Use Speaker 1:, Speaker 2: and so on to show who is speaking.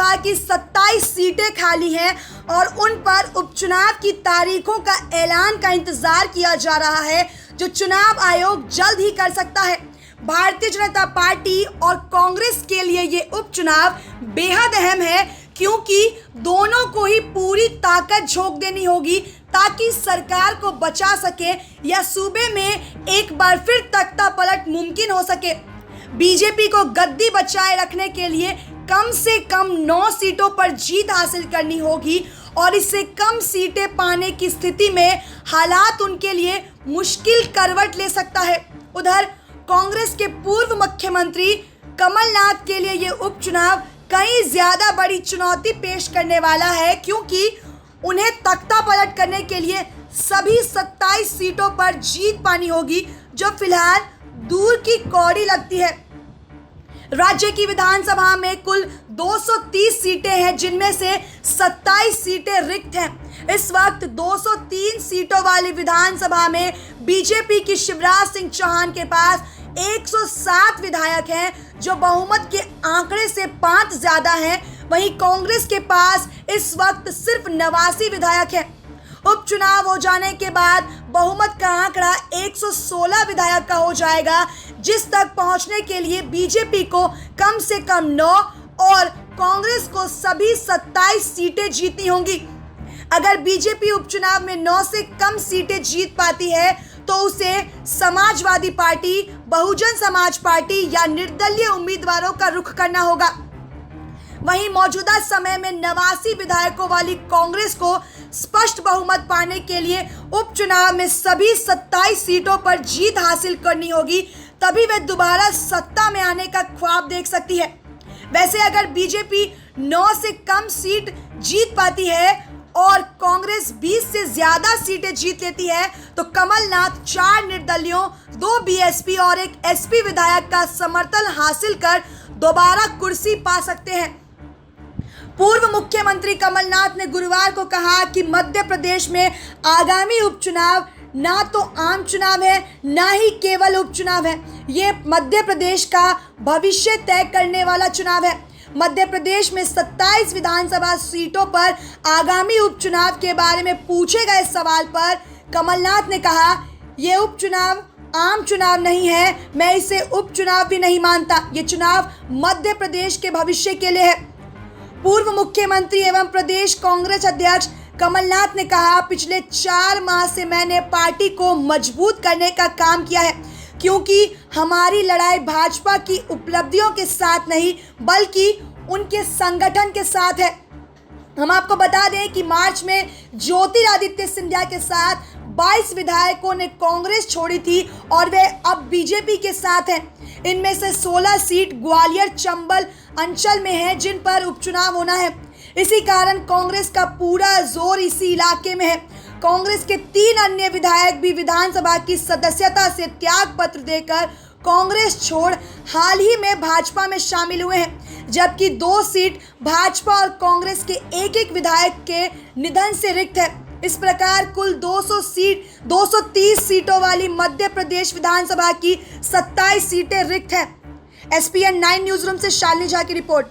Speaker 1: विधानसभा की 27 सीटें खाली हैं और उन पर उपचुनाव की तारीखों का ऐलान का इंतजार किया जा रहा है, जो चुनाव आयोग जल्द ही कर सकता है। भारतीय जनता पार्टी और कांग्रेस के लिए ये उपचुनाव बेहद अहम है, क्योंकि दोनों को ही पूरी ताकत झोंक देनी होगी ताकि सरकार को बचा सके या सूबे में एक बार फिर तख्ता पलट मुमकिन हो सके। बीजेपी को गद्दी बचाए रखने के लिए कम से कम 9 सीटों पर जीत हासिल करनी होगी और इससे कम सीटें पाने की स्थिति में हालात उनके लिए मुश्किल करवट ले सकता है। उधर कांग्रेस के पूर्व मुख्यमंत्री कमलनाथ के लिए ये उपचुनाव कई ज्यादा बड़ी चुनौती पेश करने वाला है, क्योंकि उन्हें तख्ता पलट करने के लिए सभी 27 सीटों पर जीत पानी होगी, जो फिलहाल दूर की कौड़ी लगती है। राज्य की विधानसभा में कुल 230 सीटें हैं, जिनमें से 27 सीटें रिक्त हैं। इस वक्त 203 सीटों वाली विधानसभा में बीजेपी की शिवराज सिंह चौहान के पास 107 विधायक हैं, जो बहुमत के आंकड़े से 5 ज्यादा हैं। वहीं कांग्रेस के पास इस वक्त सिर्फ 89 विधायक हैं। उपचुनाव हो जाने के बाद बहुमत का आंकड़ा 116 विधायक का हो जाएगा, जिस तक पहुंचने के लिए बीजेपी को कम से कम 9 और कांग्रेस को सभी 27 सीटें जीतनी होंगी। अगर बीजेपी उपचुनाव में 9 से कम सीटें जीत पाती है तो उसे समाजवादी पार्टी, बहुजन समाज पार्टी या निर्दलीय उम्मीदवारों का रुख करना होगा। वहीं मौजूदा समय में 89 विधायकों वाली कांग्रेस को स्पष्ट बहुमत पाने के लिए उपचुनाव में सभी 27 सीटों पर जीत हासिल करनी होगी, तभी वे दोबारा सत्ता में आने का ख्वाब देख सकती है। वैसे अगर बीजेपी 9 से कम सीट जीत पाती है और कांग्रेस 20 से ज्यादा सीटें जीत लेती है तो कमलनाथ 4 निर्दलियों, 2 बीएसपी और 1 एसपी विधायक का समर्थन हासिल कर दोबारा कुर्सी पा सकते हैं। पूर्व मुख्यमंत्री कमलनाथ ने गुरुवार को कहा कि मध्य प्रदेश में आगामी उपचुनाव ना तो आम चुनाव है, ना ही केवल उपचुनाव है। ये मध्य प्रदेश का भविष्य तय करने वाला चुनाव है। मध्य प्रदेश में 27 विधानसभा सीटों पर आगामी उपचुनाव के बारे में पूछे गए सवाल पर कमलनाथ ने कहा, ये उपचुनाव आम चुनाव नहीं है, मैं इसे उपचुनाव भी नहीं मानता। ये चुनाव मध्य प्रदेश के भविष्य के लिए है। पूर्व मुख्यमंत्री एवं प्रदेश कांग्रेस अध्यक्ष कमलनाथ ने कहा, पिछले 4 माह से मैंने पार्टी को मजबूत करने का काम किया है, क्योंकि हमारी लड़ाई भाजपा की उपलब्धियों के साथ नहीं बल्कि उनके संगठन के साथ है। हम आपको बता दें कि मार्च में ज्योतिरादित्य सिंधिया के साथ 22 विधायकों ने कांग्रेस छोड़ी थी और वे अब बीजेपी के साथ हैं। इनमें से 16 सीट ग्वालियर चंबल अंचल में है, जिन पर उपचुनाव होना है। इसी कारण कांग्रेस का पूरा जोर इसी इलाके में है। कांग्रेस के 3 अन्य विधायक भी विधानसभा की सदस्यता से त्याग पत्र देकर कांग्रेस छोड़ हाल ही में भाजपा में शामिल हुए हैं, जबकि 2 सीट भाजपा और कांग्रेस के एक विधायक के निधन से रिक्त है। इस प्रकार कुल 230 सीटों वाली मध्य प्रदेश विधानसभा की 27 सीटें रिक्त हैं। SPN 9 न्यूज रूम से शालिनी झा की रिपोर्ट।